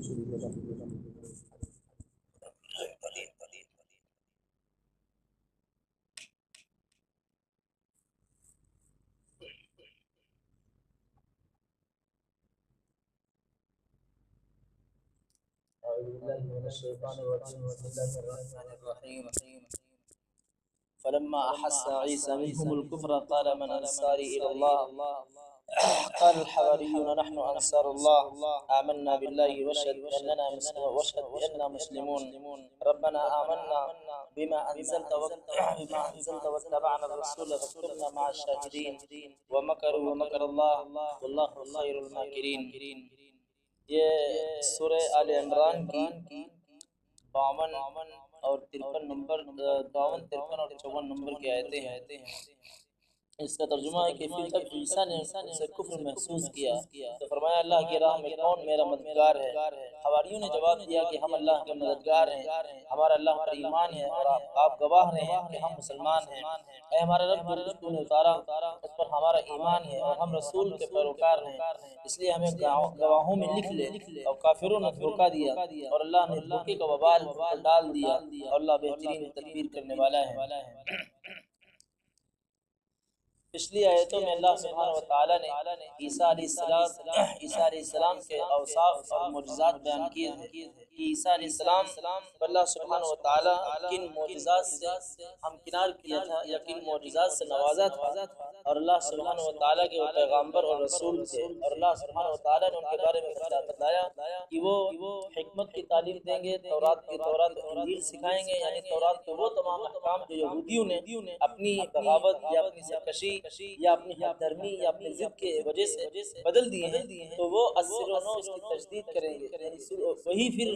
شريك له. أعوذ بالله من الشيطان الرجيم. بسم الله الرحمن الرحيم. فلما أحس عيسى منهم الكفر قال من أنصاري إلى الله قال الحواريون نحن أنصار الله آمنا بالله واشهد بأننا مسلمون ربنا آمنا بما أنزلت واتبعنا الرسول فاكتبنا مع الشاهدين ومكروا ومكر الله والله خير الماكرين. یہ سورہ آل عمران کی 52 اور 53 نمبر 52 53 اور 54 نمبر کی آیتیں ہیں. اس کا ترجمہ ہے کہ پھر جب عیسیٰ نے اسے کفر محسوس کیا تو فرمایا اللہ کی راہ میں کون میرا مددگار ہے. حواریوں نے جواب دیا کہ ہم اللہ کے مددگار ہیں، ہمارا اللہ پر ایمان ہے اور آپ گواہ رہے ہیں کہ ہم مسلمان ہیں. اے ہمارا رب جو کچھ تو نے اتارا اس پر ہمارا ایمان ہے اور ہم رسول کے پیروکار ہیں، اس لیے ہمیں گواہوں میں لکھ لے. اور کافروں نے دھوکہ دیا اور اللہ نے دھوکے کا وبال ڈال دیا اور اللہ بہترین تدبیر کرنے والا ہے. پچھلی آیتوں میں اللہ سبحانہ و تعالیٰ نے عیسیٰ علیہ السلام کے اوصاف اور معجزات بیان کیے ہیں کہ عیسیٰ علیہ السلام اللہ سبحانہ و تعالیٰ کن معجزات سے ہمکنار کیا تھا یا کن معجزات سے نوازا تھا، اور اللہ سبحانہ و تعالیٰ کے وہ پیغامبر اور رسول تھے، اور اللہ سبحانہ و تعالیٰ نے ان کے بارے میں بتلایا کہ وہ حکمت کی تعلیم دیں گے، تورات انجیل سکھائیں گے، یعنی تورات کے وہ تمام احکام جو یہودیوں نے اپنی بغاوت یا اپنی سرکشی یا اپنی حق درمی یا اپنی ضد کے وجہ سے بدل دیے ہیں، تو وہ اثر و نو اس کی تجدید کریں گے، وہی پھر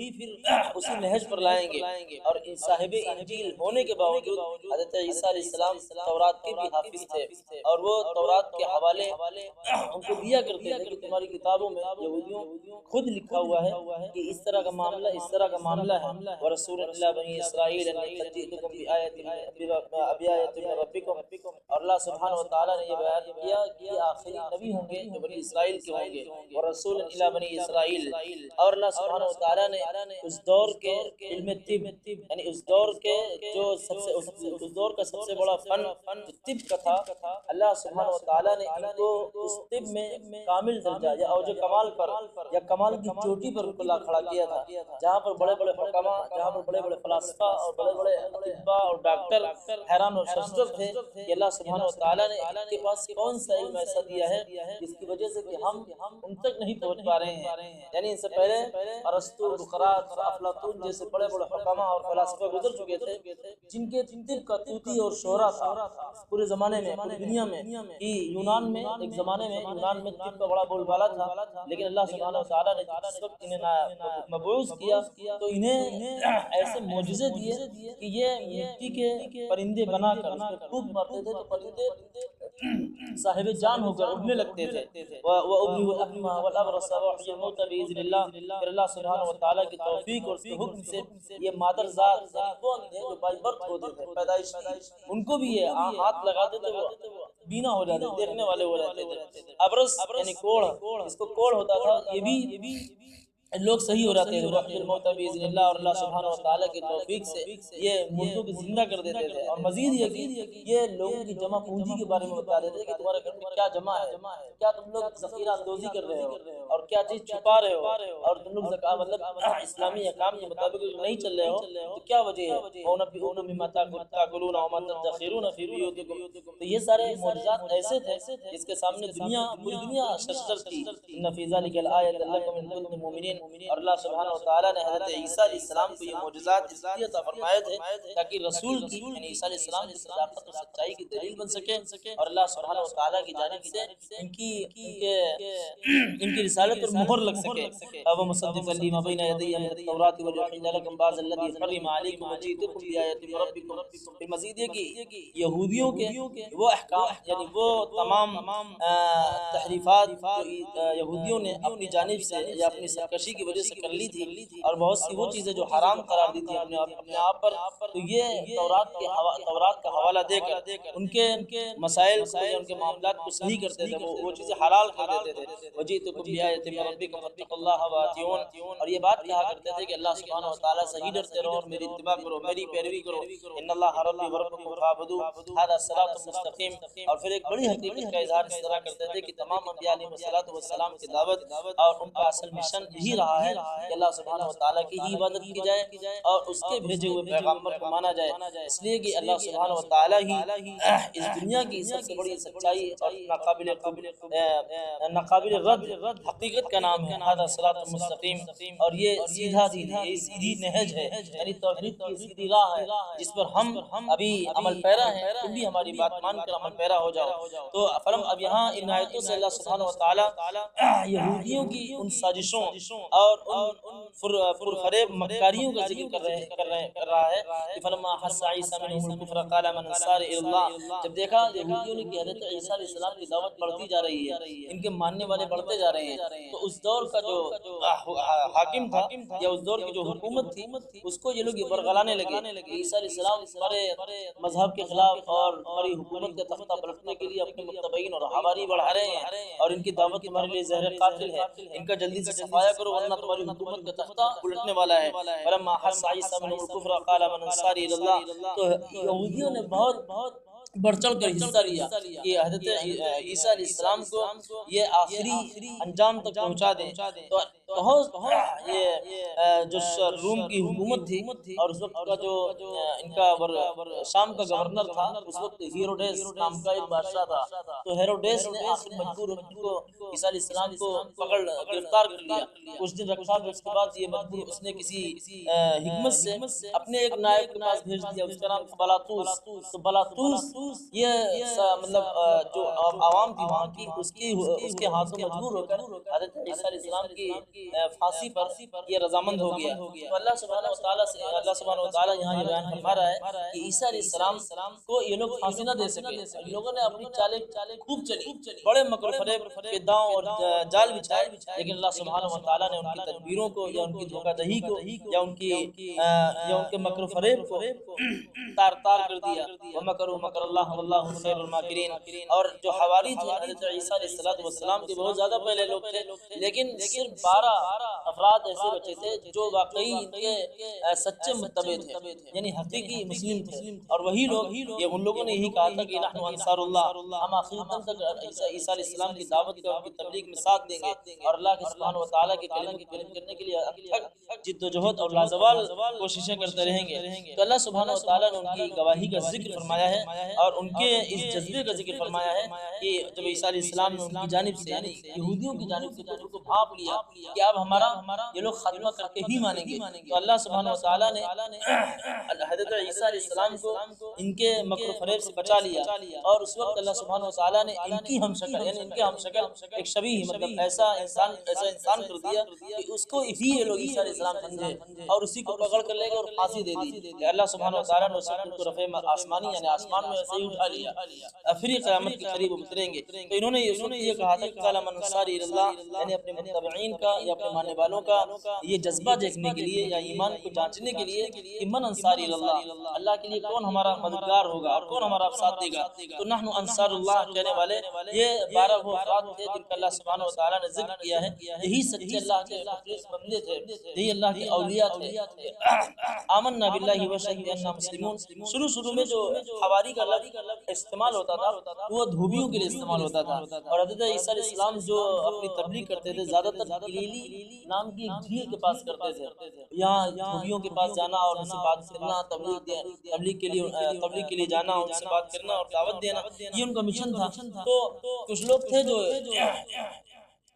اسی نہج پر لائیں گے. اور صاحب انجیل ہونے کے باوجود حضرت عیسیٰ علیہ السلام تورات کے بھی حافظ تھے، اور وہ تورات کے حوالے ان کو دیا کرتے تھے کہ تمہاری کتابوں میں یہودیوں خود لکھا ہوا ہے کہ اس طرح کا معاملہ ہے. ورسول اللہ بنی اسرائیل جئتکم بآیۃ من ربکم. اور اللہ سبحانہ و تعالیٰ نے یہ بیان کیا کہ آخری نبی ہوں گے جو بنی اسرائیل کے ہوں گے، ورسول الی بنی اسرائیل. اور اللہ سبحانہ و تعالیٰ نے اس دور کے علم طب، یعنی اس دور کے جو اس دور کا سب سے بڑا فن جو طب کا تھا، اللہ سبحانہ و تعالیٰ نے ان کو اس طب میں کامل درجہ یا اوج کمال پر یا کمال کی چوٹی پر ان کو لا کھڑا کیا تھا، جہاں پر بڑے بڑے حکما، جہاں پر بڑے بڑے فلاسفہ اور بڑے بڑے اطباء اور ڈاکٹر حیران و ششدر تھے کہ اللہ سبحانہ و تعالیٰ نے ان کے پاس کون سا علم ایسا دیا ہے جس کی وجہ سے کہ ہم ان تک نہیں پہنچ پا رہے ہیں. یعنی ان سے پہلے ارسطو، سقراط، افلاطون جیسے بڑے بڑے حکما اور فلاسفہ گزر چکے تھے جن کے طب کا طوطی اور شہرہ تھا پورے زمانے میں، پوری دنیا میں. یونان میں ایک زمانے میں یونان میں طب کا بڑا بول بالا تھا، لیکن اللہ سبحانہ و تعالیٰ نے جس وقت انہیں مبعوث کیا تو انہیں ایسے معجزے دیے کہ یہ مٹی کے پرندے بنا کر اس پہ پھونک مارتے تھے تو پرندے صاحب جان ہو کر اڑنے لگتے تھے. وَأُبْرِئُ الْأَكْمَحَ وَالْأَبْرَصَ وَأُحْيِي الْمَوْتَى بِإِذْنِ اللَّهِ. پھر اللہ سبحانہ و تعالیٰ کی توفیق اور اس کے حکم سے یہ مادر ذات وہ اندھے جو بائی برتھ ہوتے تھے پیدائش ان کو بھی یہ ہاتھ لگاتے تھے وہ بینا ہو جاتے، دیکھنے والے ہو جاتے تھے. ابرص یعنی کوڑ، اس کو کوڑ ہوتا تھا، یہ بھی لوگ صحیح ہو جاتے تھے. وَأُحْيِي الْمَوْتَى بِإِذْنِ اللَّهِ. اور اللہ سبحانہ و تعالیٰ کی توفیق سے یہ مردوں کو زندہ کر دیتے تھے. اور مزید یہ کہ یہ لوگوں کی جمع پونجی کے بارے میں بتا دیتے تھے کہ تمہارے گھر میں کیا جمع ہے، کیا تم لوگ ذخیرہ اندوزی کر رہے ہو اور کیا چیز چھپا رہے ہو، اور تم لوگ مطلب اسلامی احکام کے مطابق نہیں چل رہے ہو تو کیا وجہ ہے. وَأُنَبِّئُكُم بِمَا تَأْكُلُونَ وَمَا تَدَّخِرُونَ فِي بُيُوتِكُم. تو یہ سارے معجزات ایسے تھے جس کے سامنے پوری دنیا ششدر تھی. إِنَّ فِي ذَلِكَ لَآيَةً لَكُمْ إِن كُنتُم مُؤْمِنِينَ. اور اللہ سبحانہ و تعالیٰ نے حضرت عیسیٰ علیہ السلام کو یہ معجزات اس لیے عطا فرمائے تھے تاکہ رسول کی یعنی عیسیٰ علیہ السلام کی صداقت و سچائی کی دلیل بن سکے، اور اللہ سبحانہ و تعالیٰ کی جانب سے ان کی رسالت پر مہر لگ سکے. وَمُصَدِّقًا لِمَا بَيْنَ يَدَيَّ مِنَ التَّوْرَاةِ وَلِأُحِلَّ لَكُمْ بَعْضَ الَّذِي حُرِّمَ عَلَيْكُمْ وَجِئْتُكُم بِآيَةٍ مِّن رَّبِّكُمْ. پھر مزید یہ کہ یہودیوں کے وہ احکام یعنی وہ تمام تحریفات جو یہودیوں نے اپنی جانب سے یا اپنی سرکشی سرکشی کی وجہ سے کر لی تھی اور بہت سی وہ چیزیں جو حرام قرار دی تھی اپنے آپ پر، تو یہ تورات کا حوالہ دے کر ان کے مسائل کو یا ان کے معاملات کو صحیح کرتے تھے، وہ چیزیں حلال کر دیتے تھے۔ وجئتکم بآیۃ من ربکم فاتقوا اللہ وأطیعون، اور یہ بات کہا کرتے تھے کہ اللہ سبحانہ و تعالیٰ سے ہی ڈرتے رہو اور میری اتباع کرو، میری پیروی کرو، ان اللہ ربی وربکم فاعبدوہ ھذا صراط مستقیم۔ اور پھر ایک بڑی حقیقت کا اظہار اس طرح کرتے تھے کہ تمام انبیاء علیہ السلام کی دعوت اور ان کا اصل مشن یہی رہا ہے کہ اللہ سبحانہ و تعالیٰ کی ہی عبادت کی جائے اور اس کے بھیجے ہوئے پیغمبر کو مانا جائے، اس لیے کہ اللہ سبحانہ و تعالیٰ ہی اس دنیا کی سب سے بڑی سچائی اور ناقابل رد حقیقت کا نام ہے ھذا صراط مستقیم، اور یہ سیدھا یہ سیدھی نہج ہے، یعنی توحید کی سیدھی راہ ہے جس پر ہم ابھی عمل پیرا ہیں، تم بھی ہماری بات مان کر عمل پیرا ہو جاؤ۔ تو فرم اب یہاں ان آیتوں سے اللہ سبحانہ و تعالیٰ یہودیوں کی ان سازشوں اور ان پرفریب مکاریوں کا ذکر کر رہا ہے کہ فلما حس عیسیٰ منہم الکفر قال من انصاری الی اللہ، جب دیکھا یہودیوں نے کہ حضرت عیسیٰ علیہ السلام کی دعوت بڑھتی جا رہی ہے، ان کے ماننے والے بڑھتے جا رہے ہیں، تو اس دور کا جو حاکم تھا یا اس دور کی جو حکومت تھی اس کو یہ لوگ یہ برگلانے لگے کہ عیسیٰ علیہ السلام ہمارے مذہب کے خلاف اور ہماری حکومت کا تختہ پلٹنے کے لیے اپنے متبعین اور حواری بڑھا رہے ہیں، اور ان کی دعوت تمہارے لیے زہر قاتل ہے، ان کا جلدی سے صفایا کرو ورنہ تمہاری حکومت کا تختہ الٹنے والا ہے۔ فلما حس عیسیٰ منہم الکفر قال من انصاری الی اللہ، تو یہودیوں نے بہت بڑھ چڑھ کر حصہ لیا کہ حضرت عیسیٰ علیہ السلام کو یہ آخری انجام تک پہنچا دیں۔ تو یہ جو روم کی حکومت تھی اور اس وقت کا جو ان کا شام کا گورنر تھا، اس وقت ہیروڈیس نام کا ایک بادشاہ تھا، تو ہیروڈیس نے آخر مجبور کو عیسیٰ علیہ السلام کو گرفتار کر لیا، کچھ دن رکھا، پھر اس کے بعد یہ مجبور اس نے کسی حکمت سے اپنے ایک نائب کے پاس بھیج دیا، اس کا نام تھا بلاطوس۔ تو بلاطوس یہ مطلب جو عوام تھی وہاں کی، اس کے ہاتھوں مجبور ہو کر حضرت عیسیٰ علیہ السلام کی پھانسی پر یہ رضامند ہو گیا۔ تو اللہ سبحانہ و تعالیٰ یہاں یہ بیان فرما رہا ہے کہ عیسیٰ علیہ السلام کو یہ لوگ پھانسی نہ دے سکے، ان لوگوں نے اپنی چالیں خوب چلی، بڑے مکر و فریب کے داؤں اور جال بچھائے، لیکن اللہ سبحانہ و تعالیٰ نے ان کی تدبیروں کو یا ان کی دھوکہ دہی کو یا ان کے مکر و فریب کو تار کر دیا۔ وَمَكَرُوا مَكَرَ اللَّهُ وَاللَّهُ خَيْرُ الْمَاكِرِينَ، اور جو حواری تھے حضرت عیسیٰ علیہ السلام کے بہت زیادہ پہلے لوگ تھے، لیکن صرف 12 افراد ایسے بچے تھے جو واقعی ان کے سچے متبع تھے، یعنی حقیقی مسلم تھے، اور وہی لوگ یہ ان لوگوں نے یہی کہا تھا کہ نحن انصار اللہ، ہم آخری دم تک عیسیٰ علیہ السلام کی دعوت کا، کی تبلیغ میں ساتھ دیں گے اور اللہ کے سبحانہ و تعالیٰ کے کلمے کو بلند کرنے کے لیے جد و جہد اور لازوال کوششیں کرتے رہیں گے۔ تو اللہ سبحانہ و تعالیٰ نے ان کی گواہی کا ذکر فرمایا ہے اور ان کے اس جذبے کا ذکر فرمایا ہے کہ جب عیسیٰ علیہ السلام نے ان کی جانب سے یعنی یہودیوں کی جانب سے ان کو بھاپ لیا کہ اب ہمارا یہ لوگ خاتمہ کر کے ہی مانیں گے، تو اللہ سبحانہ و تعالیٰ نے حضرت عیسیٰ علیہ السلام کو ان کے مکر و فریب سے بچا لیا، اور اس وقت اللہ سبحانہ و تعالیٰ نے ان کی ہم شکل یعنی ان کے ہم شکل ایک شبیہ مطلب ایسا انسان کر دیا کہ اس کو ہی یہ لوگ عیسیٰ علیہ السلام سمجھے اور اسی کو پکڑ کر لے گئے اور پھانسی دے دی کہ اللہ سبحانہ و تعالیٰ نے اس وقت کو رفع آسمانی یعنی آسمان میں ایسے ہی اٹھا لیا، پھر یہ قیامت کے قریب اتریں گے۔ تو انہوں نے یہ کہا تھا کہ قال من انصاری الی اللہ، یعنی اپنے متبعین کا یا اپنے ماننے والوں کا یہ جذبہ دیکھنے کے لیے یا ایمان کو جانچنے کے لیے کہ من انصاری الی اللہ، اللہ کے لیے کون ہمارا مددگار ہوگا اور کون ہمارا ساتھ دے گا۔ تو نحن انصار اللہ کہنے والے یہ 12 وہ افراد تھے جن کا اللہ سبحانہ و تعالیٰ نے ذکر کیا ہے، یہی سچے اللہ کے مخلص بندے تھے، یہی اللہ کے اولیاء تھے۔ آمنا باللہ واشهد اننا مسلمون، شروع میں جو حواری کا لفظ استعمال ہوتا تھا وہ دھوبیوں کے لیے استعمال ہوتا تھا، اور حضرت عیسیٰ علیہ السلام جو اپنی تبلیغ کرتے تھے زیادہ تر گلیلی نام کی ایک جھیل کے پاس کرتے تھے، یہاں دھوبیوں کے پاس جانا اور ان سے بات کرنا، تبلیغ کے لیے جانا، ان سے بات کرنا اور دعوت دینا، یہ ان کا مشن تھا۔ تو کچھ لوگ تھے جو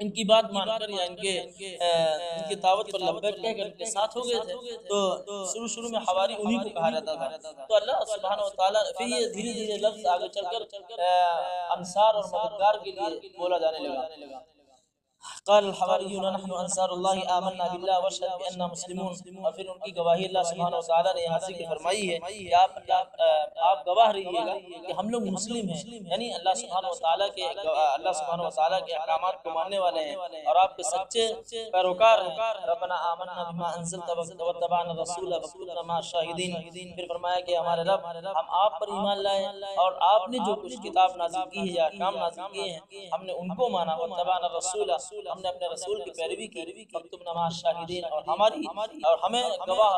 ان کی بات مان کر یا ان کی دعوت پر لبیک کہہ کر ان کے ساتھ ہو گئے تھے، تو شروع میں حواری انہی کو کہا جاتا تھا۔ تو اللہ سبحانہ و تعالیٰ پھر یہ دھیرے لفظ آگے چل کر انصار اور مددگار کے لیے بولا جانے لگا۔ قال الحواریون نحن انصار اللہ آمنا باللہ واشهد بأننا مسلمون، اور پھر ان کی گواہی اللہ سبحانہ وتعالی نے یہاں ذکر فرمائی ہے کہ آپ گواہ رہیے گا کہ ہم لوگ مسلم ہیں، یعنی اللہ سبحانہ وتعالی کے احکامات کو ماننے والے ہیں اور آپ کے سچے پیروکار ہیں۔ ربنا آمنا بما انزلت واتبعنا الرسول فاكتبنا مع الشاہدین، پھر فرمایا کہ ہمارے رب ہم آپ پر ایمان لائے اور آپ نے جو کچھ کتاب نازل کی ہے یا احکام نازل کیے ہیں ہم نے ان کو مانا، واتبعنا الرسول ہم نے اپنے رسول کی پیروی کی، فاکتبنا مع الشاہدین اور ہمیں گواہ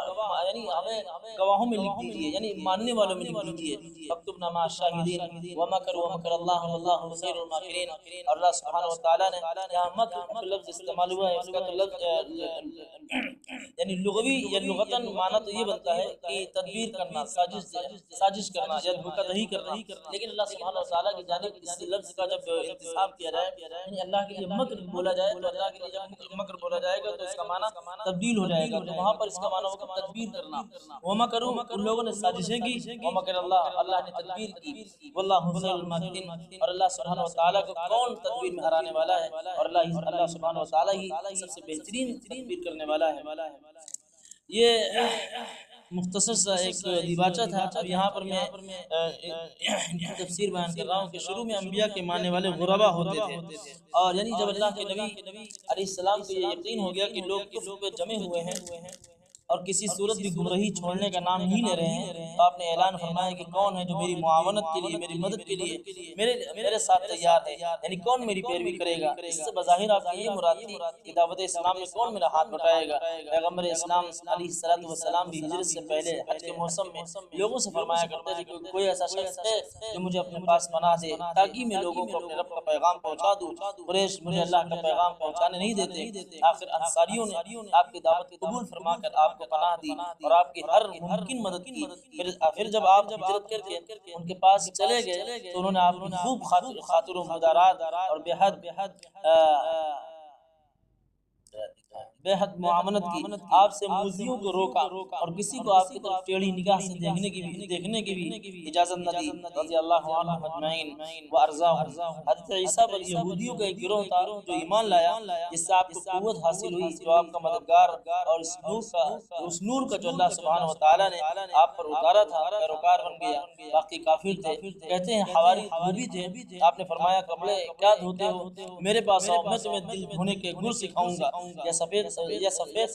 یعنی ہمیں گواہوں میں لکھ دیجیے، یعنی ماننے والوں میں لکھ دیجیے، فاکتبنا مع الشاہدین ومکروا ومکر اللہ واللہ خیر الماکرین۔ اور اللہ سبحانہ وتعالی نے یہاں مکر کا لفظ استعمال ہوا ہے، اس کا تو لفظ یعنی لغوی یا لغتاً معنی تو یہ بنتا ہے کہ تدبیر کرنا، سازش کرنا یا دھوکہ دہی کرنا، لیکن اللہ سبحانہ وتعالی کی جانب اس لفظ کا جب انتساب کیا جائے یعنی اللہ کے لیے مکر بولا جائے تو اللہ کے لیے جب مکر بولا جائے گا تو اس کا معنی تبدیل ہو جائے گا، تو وہاں پر اس کا معنی ہوگا تدبیر کرنا۔ ومکروا ان لوگوں نے سازشیں کی، ومکر اللہ اللہ نے تدبیر کی، واللہ خیر الماکرین اور اللہ سبحانہ وتعالی کو کون تدبیر میں ہرانے والا ہے، اور اللہ سبحانہ وتعالی ہی سب سے بہترین تدبیر کرنے والا ہے۔ یہ مختصر سا ایک دیباچہ تھا۔ اب یہاں پر میں تفسیر بیان کر رہا ہوں کہ شروع میں انبیاء کے ماننے والے غربا ہوتے تھے، اور یعنی جب اللہ کے نبی علیہ السلام کو یہ یقین ہو گیا کہ لوگ کفر پہ جمے ہوئے ہیں اور کسی صورت بھی گمراہی چھوڑنے کا نام نہیں لے رہے ہیں، تو آپ نے اعلان فرمایا کہ کون ہے جو میری معاونت کے لیے، میری مدد کے لیے میرے ساتھ تیار ہے، یعنی کون میری پیروی کرے گا۔ اس سے بظاہر آپ کی یہ مراد تھی کہ دعوت اسلام میں کون میرا ہاتھ بٹائے گا۔ پیغمبر اسلام علیہ السلام بھی ہجرت سے پہلے حج کے موسم میں لوگوں سے فرمایا کرتے تھے کہ کوئی ایسا شخص ہے جو مجھے اپنے پاس پناہ دے تاکہ میں لوگوں کو اپنے رب کا پیغام پہنچا دوں۔ قریش مجھے اللہ کا پیغام پہنچانے نہیں دیتے، آخر انصاریوں نے آپ کی دعوت قبول فرما کر آپ کو پناہ دی اور آپ کی ہر ممکن مدد کی۔ پھر جب آپ ہجرت کر کے ان کے پاس چلے گئے تو انہوں نے آپ کی خوب خاطر و مدارات اور بے حد معاونت کی، آپ سے موذیوں کو روکا اور کسی کو آپ کی طرف ٹیڑھی نگاہ سے دیکھنے کی بھی اجازت نہ دی، رضی اللہ عنہم اجمعین وارضاہم۔ حضرت عیسیٰ پر یہودیوں کا ایک گروہ تھا جو ایمان لایا، جس سے آپ کو قوت حاصل ہوئی، جو آپ کا مددگار اور اس نور کا جو اللہ سبحانہ وتعالی نے آپ پر اتارا تھا پیروکار بن گیا۔ باقی کافر تھے، کہتے ہیں حواری بھی تھے، آپ نے فرمایا کپڑے کیا دھوتے ہو، میرے پاس آؤ میں تمہیں دل دھونے کے گر سکھاؤں گا۔ یا سفید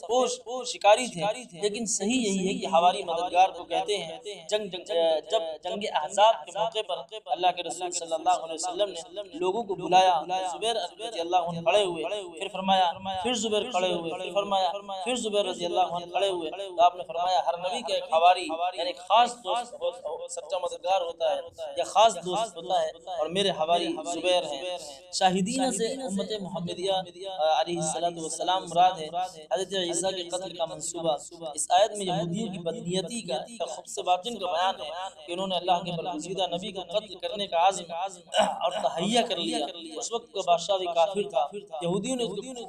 پوش شکاری تھے، لیکن صحیح یہی ہے کہ حواری مددگار کو کہتے ہیں۔ جب جنگ احزاب کے موقع پر اللہ کے رسول صلی اللہ علیہ وسلم نے لوگوں کو بلایا، زبیر رضی اللہ عنہ کھڑے ہوئے، پھر فرمایا پھر زبیر کھڑے ہوئے، پھر فرمایا پھر زبیر رضی اللہ عنہ کھڑے ہوئے، تو آپ نے فرمایا ہر نبی کا ایک حواری یعنی خاص دوست سچا مددگار ہوتا ہے یا خاص دوست ہوتا ہے، اور میرے حواری زبیر ہیں۔ شاہدین سے امت محمدیہ علیہ السلام مراد ہے۔ حضرت عیسیٰ کے قتل کا منصوبہ، اس آیت میں یہودیوں کی بدنیتی کا خبث باطن کا بیان ہے کہ انہوں نے اللہ کے برگزیدہ نبی کو قتل کرنے کا عزم اور تہیہ کر لیا۔ اس وقت کا بادشاہ بھی کافر تھا، یہودیوں نے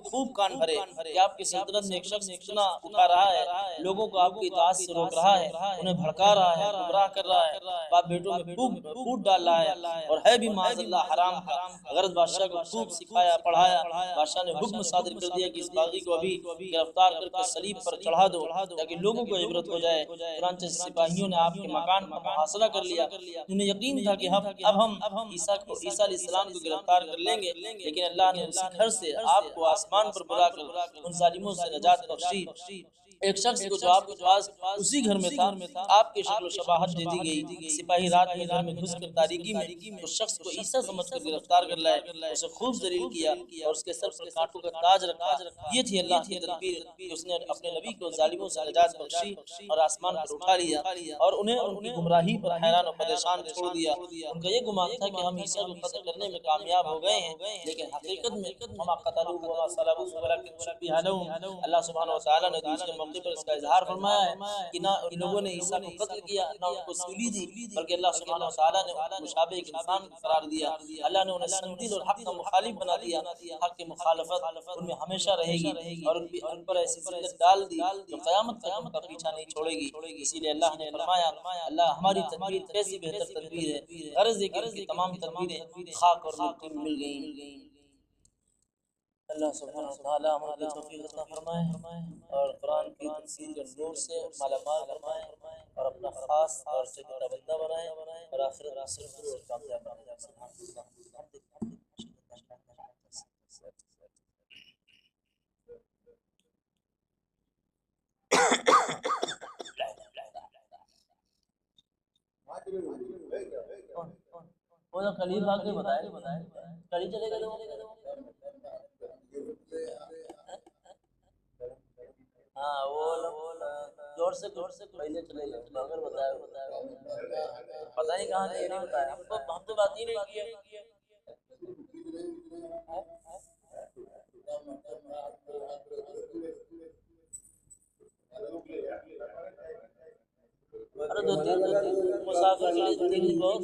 خوب کان بھرے کہ آپ کی سلطنت میں ایک شخص اتنا اٹھا رہا ہے، لوگوں کو آپ کی اطاعت سے روک رہا ہے، انہیں بھڑکا رہا ہے، گمراہ کر رہا ہے، باپ بیٹوں میں پھوٹ ڈال رہا ہے، اور ہے بھی معاذ اللہ حرام کا۔ غرض بادشاہ کو خوب سکھایا پڑھایا، بادشاہ نے حکم صادر کر دیا کہ اس باغی کو ابھی گرفتار کر کے صلیب پر چڑھا دو تاکہ لوگوں کو عبرت ہو جائے۔ چنانچہ سپاہیوں نے آپ کے مکان کا محاصرہ کر لیا، انہیں یقین تھا کہ اب ہم عیسیٰ علیہ السلام کو گرفتار کر لیں گے، لیکن اللہ نے اسی گھر سے آپ کو آسمان پر بلا کر ان ظالموں سے نجات بخشی۔ ایک شخص کو جو آپ کے پاس اسی گھر میں تھا آپ کی شکل و شباہت دے دی گئی، سپاہی رات میں گھر میں گھس کر تاریکی میں اس شخص کو عیسیٰ سمجھ کر گرفتار کر لائے، اسے خوب ذلیل کیا اور اس کے سر پر کانٹوں کا تاج رکھا۔ یہ تھی اللہ کی تدبیر کہ اس نے اپنے نبی کو ظالموں سے نجات بخشی اور آسمان پر اٹھا لیا اور انہیں ان کی گمراہی پر حیران و پریشان چھوڑ دیا۔ ان کا یہ گمان تھا کہ ہم عیسیٰ کو قتل کرنے میں کامیاب ہو گئے ہیں، لیکن حقیقت میں وما قتلوہ وما صلبوہ ولکن شبہ لہم۔ اللہ سبحانہ وتعالی نے دوسرے موقع پر اس کا اظہار فرمایا ہے کہ نہ ان لوگوں نے عیسیٰ کو قتل کیا نہ ان کو سولی دی، بلکہ اللہ سبحانہ وتعالی نے ان کو مشابہ ایک انسان قرار دیا۔ اللہ نے انہیں سنگ دل اور حق کا مخالف بنا دیا، حق کی مخالفت ان میں ہمیشہ رہے گی اور ان پر ایسی ذلت ڈال دی جو قیامت تک ان کا پیچھا نہیں چھوڑے گی۔ اسی لیے اللہ نے فرمایا اللہ ہماری تدبیر کیسی بہتر تدبیر ہے، غرض ہے کہ ان کی تمام تدبیریں خاک اور مٹی میں مل گئیں۔ اللہ سبحانہ وتعالی ہم کی توفیق عطا فرمائے اور قرآن کی تفسیر کے نور سے مالا مال فرمائے اور اپنا خاص طور سے بندہ بنائے اور آخرت میں سرور اور کامیاب بنائے. سبحان اللہ. وہ تو قریب آ کے بتائے کڑی چلے گا تو ہاں وہ زور سے پہلے چلے گا مگر بتایا پتہ نہیں کہاں سے نہیں بتایا ہم تو بات ہی نہیں کی ہے. ارے دو تین مسافر کے لیے 3 دن بہت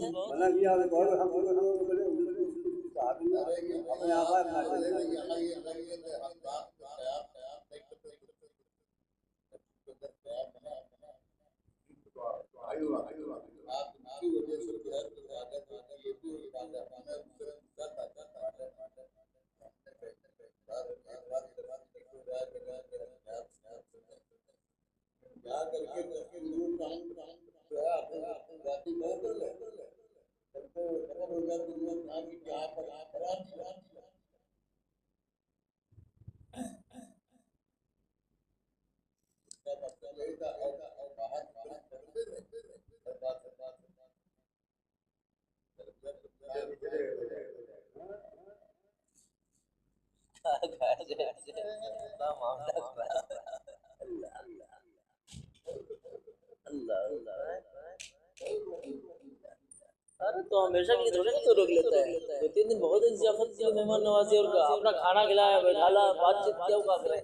ارے تو ہمیشہ کے لیے تھوڑی نا تو روک لیتا ہے. 2 3 دن بہت ضیافت کی مہمان نوازی اور اپنا کھانا کھلایا بیٹھالا بات چیت کیا ہوا کرے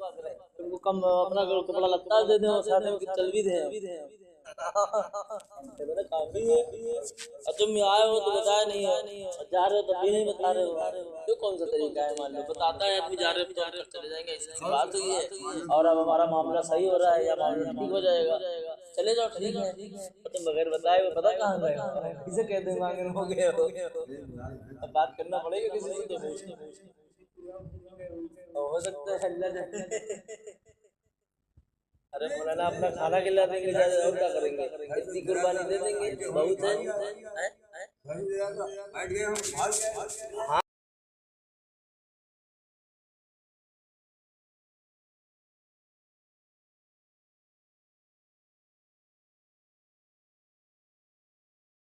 ان کو کم اپنا کپڑا لتا دے دیں اور ساتھ میں چل بھی دیں کام بھی ہے. اور تم آئے ہو تو بتایا نہیں ہو جا رہے ہو تو بھی نہیں بتا رہے ہو تو کون سا طریقہ ہے. مان لو بتاتا ہے آدمی جا رہے ہو تو چلے جائیں گے ایسی بات ہوئی ہے اور اب ہمارا معاملہ صحیح ہو رہا ہے یا معاملہ ٹھیک ہو جائے گا چلے جاؤ ٹھیک ہے. تم بغیر بتائے ہوئے پتہ کہاں گئے ہو کسے کہتے ہیں مانگے ہو گئے ہو. اب بات کرنا پڑے گا کسی سے تو ہو سکتا ہے اللہ جانے. ارے مولانا اپنا کھانا کھلا دیں گے اور کیا کریں گے اتنی قربانی دے دیں گے بہت ہے.